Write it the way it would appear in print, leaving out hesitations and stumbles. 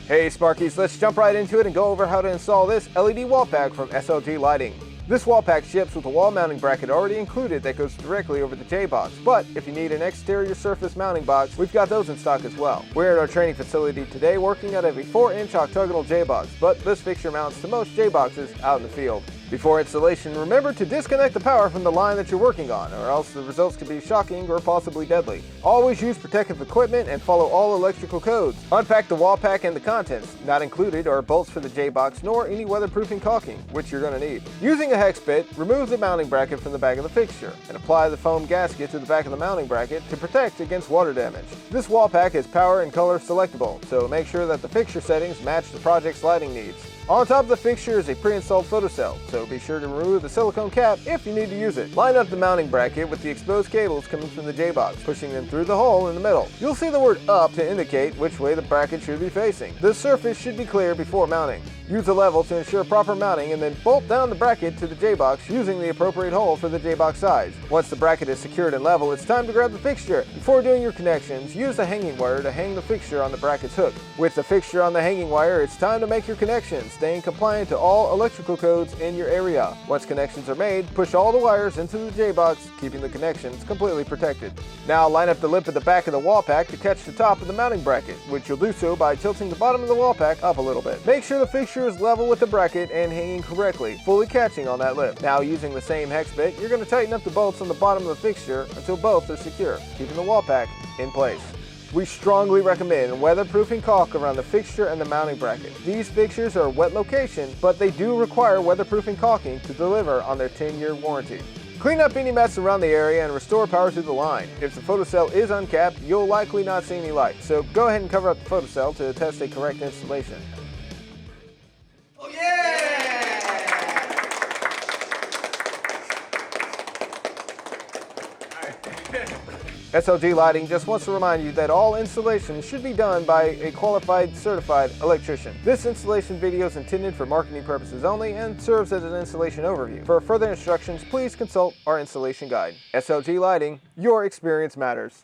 Hey Sparkies, let's jump right into it and go over how to install this LED wall pack from SLG Lighting. This wall pack ships with a wall mounting bracket already included that goes directly over the J-box, but if you need an exterior surface mounting box, we've got those in stock as well. We're at our training facility today working out of a 4-inch octagonal J-box, but this fixture mounts to most J-boxes out in the field. Before installation, remember to disconnect the power from the line that you're working on, or else the results could be shocking or possibly deadly. Always use protective equipment and follow all electrical codes. Unpack the wall pack and the contents. Not included are bolts for the J-box nor any weatherproofing caulking, which you're going to need. Using a hex bit, remove the mounting bracket from the back of the fixture and apply the foam gasket to the back of the mounting bracket to protect against water damage. This wall pack is power and color selectable, so make sure that the fixture settings match the project's lighting needs. On top of the fixture is a pre-installed photocell, so be sure to remove the silicone cap if you need to use it. Line up the mounting bracket with the exposed cables coming from the J-box, pushing them through the hole in the middle. You'll see the word up to indicate which way the bracket should be facing. The surface should be clear before mounting. Use a level to ensure proper mounting and then bolt down the bracket to the J-box using the appropriate hole for the J-box size. Once the bracket is secured and level, it's time to grab the fixture. Before doing your connections, use a hanging wire to hang the fixture on the bracket's hook. With the fixture on the hanging wire, it's time to make your connections, staying compliant to all electrical codes in your area. Once connections are made, push all the wires into the J-box, keeping the connections completely protected. Now line up the lip at the back of the wall pack to catch the top of the mounting bracket, which you'll do so by tilting the bottom of the wall pack up a little bit. Make sure the fixture is level with the bracket and hanging correctly, fully catching on that lip. Now using the same hex bit, you're going to tighten up the bolts on the bottom of the fixture until both are secure, keeping the wall pack in place. We strongly recommend weatherproofing caulk around the fixture and the mounting bracket. These fixtures are a wet location, but they do require weatherproofing caulking to deliver on their 10-year warranty. Clean up any mess around the area and restore power to the line. If the photocell is uncapped, you'll likely not see any light, so go ahead and cover up the photocell to test a correct installation. Oh yeah! SLG Lighting just wants to remind you that all installations should be done by a qualified, certified electrician. This installation video is intended for marketing purposes only and serves as an installation overview. For further instructions, please consult our installation guide. SLG Lighting, your experience matters.